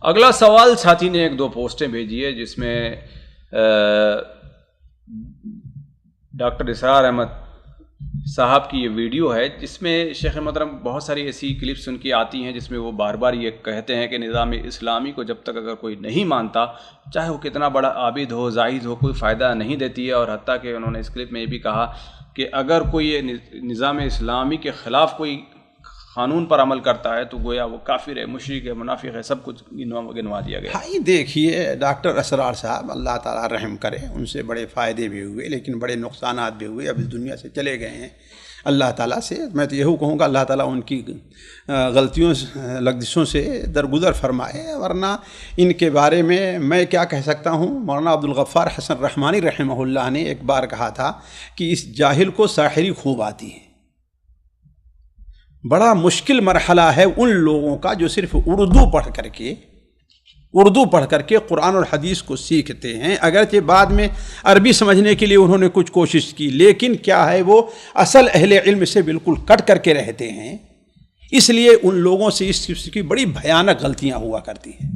اگلا سوال ساتھی نے ایک دو پوسٹیں بھیجی ہے جس میں ڈاکٹر اسرار احمد صاحب کی یہ ویڈیو ہے جس میں شیخ محترم بہت ساری ایسی کلپس ان کی آتی ہیں جس میں وہ بار بار یہ کہتے ہیں کہ نظام اسلامی کو جب تک اگر کوئی نہیں مانتا چاہے وہ کتنا بڑا عابد ہو زاہد ہو کوئی فائدہ نہیں دیتی ہے، اور حتیٰ کہ انہوں نے اس کلپ میں یہ بھی کہا کہ اگر کوئی نظام اسلامی کے خلاف کوئی قانون پر عمل کرتا ہے تو گویا وہ کافر ہے، مشرک ہے، منافق ہے، سب کچھ گنوا دیا گیا۔ ہاں دیکھیے ڈاکٹر اسرار صاحب اللہ تعالیٰ رحم کرے، ان سے بڑے فائدے بھی ہوئے لیکن بڑے نقصانات بھی ہوئے، اب اس دنیا سے چلے گئے ہیں۔ اللہ تعالیٰ سے میں تو یہی کہوں گا اللہ تعالیٰ ان کی غلطیوں لغزشوں سے درگزر فرمائے، ورنہ ان کے بارے میں کیا کہہ سکتا ہوں۔ مولانا عبدالغفار حسن رحمانی رحمہ اللہ نے ایک بار کہا تھا کہ اس جاہل کو ساحری خوب آتی ہے۔ بڑا مشکل مرحلہ ہے ان لوگوں کا جو صرف اردو پڑھ کر کے قرآن اور حدیث کو سیکھتے ہیں، اگرچہ بعد میں عربی سمجھنے کے لیے انہوں نے کچھ کوشش کی، لیکن کیا ہے وہ اصل اہل علم سے بالکل کٹ کر کے رہتے ہیں، اس لیے ان لوگوں سے اس قسم کی بڑی بھیانک غلطیاں ہوا کرتی ہیں۔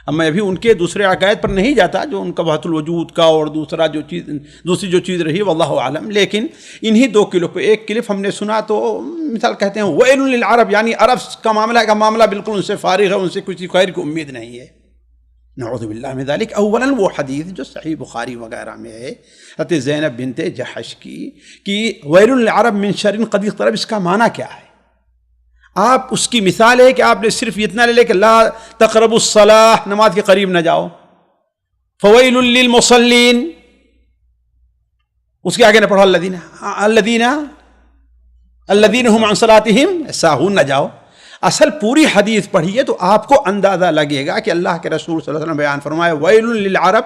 اب میں ابھی ان کے دوسرے عقائد پر نہیں جاتا جو ان کا وحدت الوجود کا اور دوسری جو چیز رہی واللہ عالم، لیکن انہی دو کلپ ایک کلپ ہم نے سنا تو مثال کہتے ہیں ویل للعرب، یعنی عرب کا معاملہ بالکل ان سے فارغ ہے، ان سے کسی خیر کی امید نہیں ہے۔ نعوذ باللہ من ذالک۔ اولا وہ حدیث جو صحیح بخاری وغیرہ میں ہے حضرت زینب بنت جحش کی کہ ویل للعرب من شر قد اقترب، اس کا معنی کیا ہے؟ آپ اس کی مثال ہے کہ آپ نے صرف اتنا لے کہ لا تقربوا الصلاۃ، نماز کے قریب نہ جاؤ، فویل للمصلین، اس کے آگے نہ پڑھو الذین هم عن صلاتهم ساہون، نہ جاؤ۔ اصل پوری حدیث پڑھیے تو آپ کو اندازہ لگے گا کہ اللہ کے رسول صلی اللہ علیہ وسلم بیان فرمایا ویل للعرب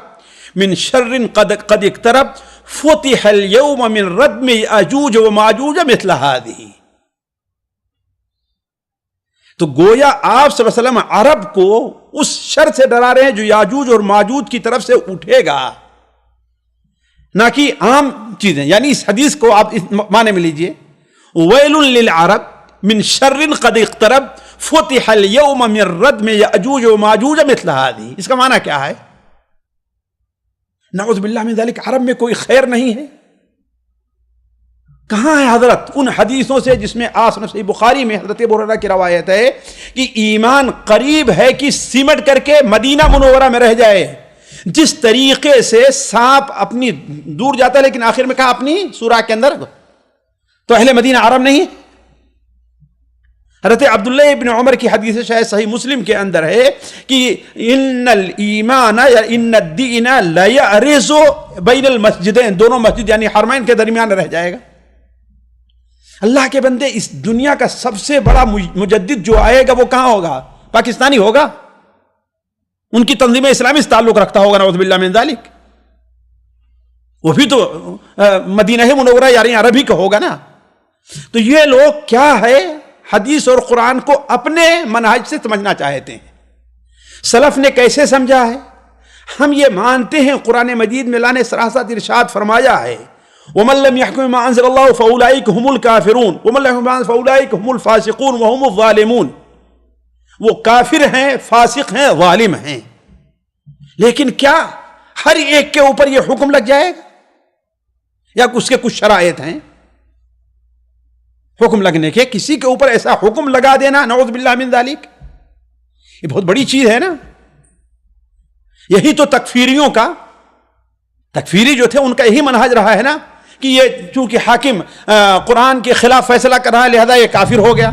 من شر قد اقترب فتح اليوم من ردم یاجوج وماجوج مثل هذه۔ تو گویا آپ صلی اللہ علیہ وسلم عرب کو اس شر سے ڈرا رہے ہیں جو یاجوج اور ماجوج کی طرف سے اٹھے گا، نہ کہ عام چیزیں۔ یعنی اس حدیث کو آپ اس معنی میں لیجئے ویل للعرب من شر قد اقترب فتح اليوم من ردم یاجوج وماجوج مثل هذه، اس کا معنی کیا ہے؟ نعوذ باللہ من ذالک، عرب میں کوئی خیر نہیں ہے؟ کہاں ہے حضرت ان حدیثوں سے جس میں صحیح بخاری میں حضرت ابو ہریرہ کی روایت ہے کہ ایمان قریب ہے کہ سمٹ کر کے مدینہ منورہ میں رہ جائے، جس طریقے سے سانپ اپنی دور جاتا ہے لیکن آخر میں کہا اپنی سوراخ کے اندر، تو اہل مدینہ عرب نہیں۔ حضرت عبداللہ ابن عمر کی حدیث شاید صحیح مسلم کے اندر ہے کہ ان الایمان یا ان الدین لا یعرض بین المسجدین، دونوں مسجد یعنی حرمین کے درمیان رہ جائے گا۔ اللہ کے بندے، اس دنیا کا سب سے بڑا مجدد جو آئے گا وہ کہاں ہوگا؟ پاکستانی ہوگا، ان کی تنظیم اسلامی سے تعلق رکھتا ہوگا، نعوذ باللہ من ذالک۔ وہ بھی تو مدینہ منورہ یعنی عربی کا ہوگا نا۔ تو یہ لوگ کیا ہے، حدیث اور قرآن کو اپنے منہج سے سمجھنا چاہتے ہیں۔ سلف نے کیسے سمجھا ہے؟ ہم یہ مانتے ہیں قرآن مجید میں اللہ نے صراحت ارشاد فرمایا ہے وَمَن لَّمْ يَحْكُم بِمَا أَنزَلَ اللَّهُ فَأُولَٰئِكَ هُمُ الْكَافِرُونَ وَمَن لَّمْ يَحْكُم بِمَا أَنزَلَ فَأُولَٰئِكَ هُمُ الْفَاسِقُونَ وَهُمُ الظَّالِمُونَ، وہ کافر ہیں، فاسق ہیں، ظالم ہیں۔ لیکن کیا ہر ایک کے اوپر یہ حکم لگ جائے گا یا اس کے کچھ شرائط ہیں حکم لگنے کے؟ کسی کے اوپر ایسا حکم لگا دینا نعوذ باللہ من ذالک، یہ بہت بڑی چیز ہے نا۔ یہی تو تکفیری جو تھے ان کا یہی منہج رہا ہے نا کہ یہ چونکہ حاکم قرآن کے خلاف فیصلہ کر رہا ہے لہذا یہ کافر ہو گیا،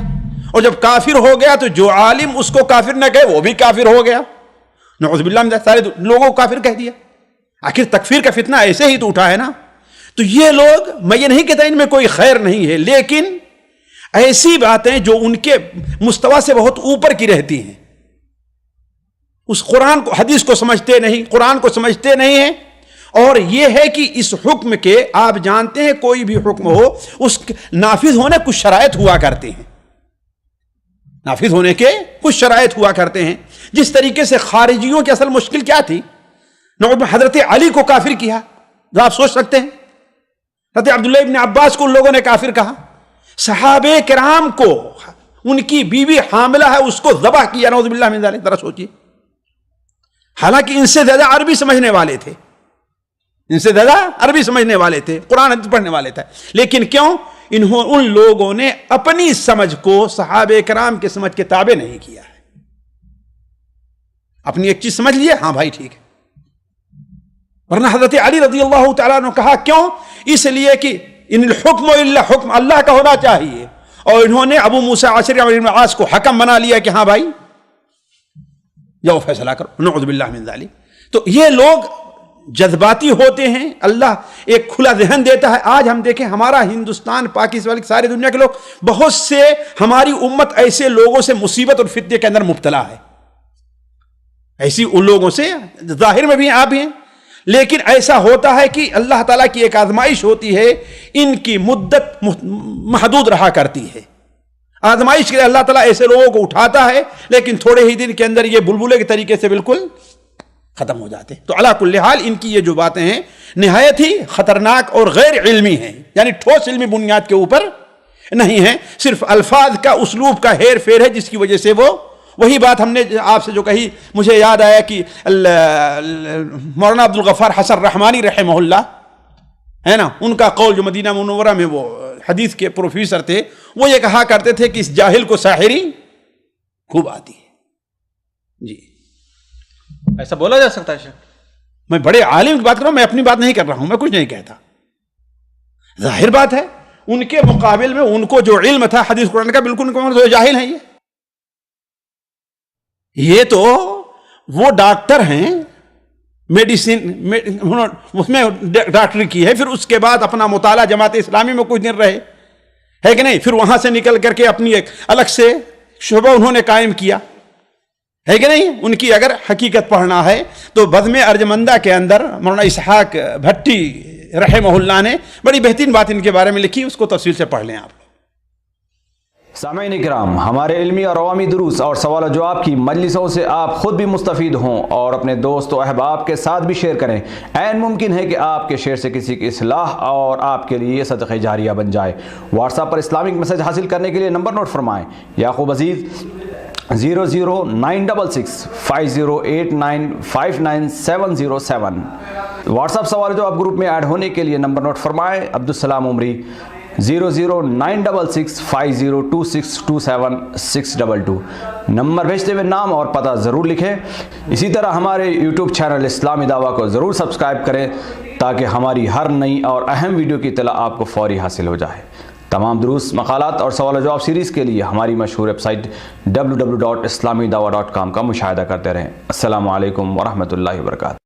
اور جب کافر ہو گیا تو جو عالم اس کو کافر نہ کہے وہ بھی کافر ہو گیا، نعوذ باللہ من ذالک، سارے لوگوں کو کافر کہہ دیا۔ آخر تکفیر کا فتنہ ایسے ہی تو اٹھا ہے نا۔ تو یہ لوگ، میں یہ نہیں کہتا ان میں کوئی خیر نہیں ہے، لیکن ایسی باتیں جو ان کے مستوی سے بہت اوپر کی رہتی ہیں، اس قرآن کو حدیث کو سمجھتے نہیں، قرآن کو سمجھتے نہیں ہیں۔ اور یہ ہے کہ اس حکم کے، آپ جانتے ہیں کوئی بھی حکم ہو اس نافذ ہونے کچھ شرائط ہوا کرتے ہیں، نافذ ہونے کے کچھ شرائط ہوا کرتے ہیں۔ جس طریقے سے خارجیوں کی اصل مشکل کیا تھی؟ حضرت علی کو کافر کیا، آپ سوچ سکتے ہیں۔ حضرت عبداللہ ابن عباس کو ان لوگوں نے کافر کہا، صحابہ کرام کو ان کی بیوی حاملہ ہے اس کو ذبح کیا، نعوذ باللہ من ذالک۔ ذرا سوچیے حالانکہ ان سے زیادہ عربی سمجھنے والے تھے، ان سے زیادہ عربی سمجھنے والے تھے، قرآن حدیث پڑھنے والے تھے، لیکن کیوں؟ ان لوگوں نے اپنی سمجھ کو صحابہ کرام کے سمجھ کے تابع نہیں کیا ہے۔ اپنی ایک چیز سمجھ لیے، ہاں بھائی ٹھیک ہے، ورنہ حضرت علی رضی اللہ تعالیٰ نے کہا کیوں؟ اس لیے کہ ان الحکم الا حکم، اللہ کا ہونا چاہیے، اور انہوں نے ابو موسیٰ عشری عمرو بن عاص کو حکم بنا لیا کہ ہاں بھائی جاؤ فیصلہ کرو، نعوذ باللہ من ذلک۔ تو یہ لوگ جذباتی ہوتے ہیں، اللہ ایک کھلا ذہن دیتا ہے۔ آج ہم دیکھیں ہمارا ہندوستان، پاکستان، ساری دنیا کے لوگ، بہت سے ہماری امت ایسے لوگوں سے مصیبت اور فتنے کے اندر مبتلا ہے، ایسی ان لوگوں سے ظاہر میں بھی آپ بھی ہیں، لیکن ایسا ہوتا ہے کہ اللہ تعالیٰ کی ایک آزمائش ہوتی ہے، ان کی مدت محدود رہا کرتی ہے۔ آزمائش کے لیے اللہ تعالیٰ ایسے لوگوں کو اٹھاتا ہے، لیکن تھوڑے ہی دن کے اندر یہ بلبلے کے طریقے سے بالکل ختم ہو جاتے ہیں۔ تو علی کل حال ان کی یہ جو باتیں ہیں نہایت ہی خطرناک اور غیر علمی ہیں، یعنی ٹھوس علمی بنیاد کے اوپر نہیں ہیں، صرف الفاظ کا، اسلوب کا ہیر پھیر ہے، جس کی وجہ سے وہ وہی بات ہم نے آپ سے جو کہی، مجھے یاد آیا کہ مولانا عبدالغفار حسن رحمانی رحمہ اللہ ہے نا، ان کا قول جو مدینہ منورہ میں وہ حدیث کے پروفیسر تھے، وہ یہ کہا کرتے تھے کہ اس جاہل کو ساحری خوب آتی ہے۔ جی ایسا بولا جا سکتا ہے شیخ؟ میں بڑے عالم کی بات کر رہا ہوں، میں اپنی بات نہیں کر رہا ہوں، میں کچھ نہیں کہتا، ظاہر بات ہے ان کے مقابل میں ان کو جو علم تھا حدیث قرآن کا، بالکل ان کو جاہل ہیں۔ یہ تو وہ ڈاکٹر ہیں، میڈیسن اس میں ڈاکٹری کی ہے، پھر اس کے بعد اپنا مطالعہ جماعت اسلامی میں کچھ دن رہے، ہے کہ نہیں، پھر وہاں سے نکل کر کے اپنی ایک الگ سے شعبہ انہوں نے قائم کیا، ہے کہ نہیں۔ ان کی اگر حقیقت پڑھنا ہے تو بزم ارجمندہ کے اندر مولانا اسحاق بھٹی رحمہ اللہ نے بڑی بہترین بات ان کے بارے میں لکھی، اس کو تفصیل سے پڑھ لیں آپ۔ سامعین اکرام، ہمارے علمی اور عوامی دروس اور سوال و جواب کی مجلسوں سے آپ خود بھی مستفید ہوں اور اپنے دوست و احباب کے ساتھ بھی شیئر کریں۔ عین ممکن ہے کہ آپ کے شیئر سے کسی کی اصلاح اور آپ کے لیے صدقہ جاریہ بن جائے۔ واٹس ایپ پر اسلامک میسج حاصل کرنے کے لیے نمبر نوٹ فرمائیں: یعقوب عزیز 00966 5089 59707۔ واٹس ایپ سوال جو آپ گروپ میں ایڈ ہونے کے لیے نمبر نوٹ فرمائیں: عبدالسلام عمری 00966 502627 نمبر بھیجتے ہوئے نام اور پتہ ضرور لکھیں۔ اسی طرح ہمارے یوٹیوب چینل اسلامی دعویٰ کو ضرور سبسکرائب کریں تاکہ ہماری ہر نئی اور اہم ویڈیو کی اطلاع آپ کو فوری حاصل ہو جائے۔ تمام دروس، مقالات اور سوال و جواب سیریز کے لیے ہماری مشہور ویب سائٹ www.islamidawah.com کا مشاہدہ کرتے رہیں۔ السلام علیکم ورحمۃ اللہ وبرکاتہ۔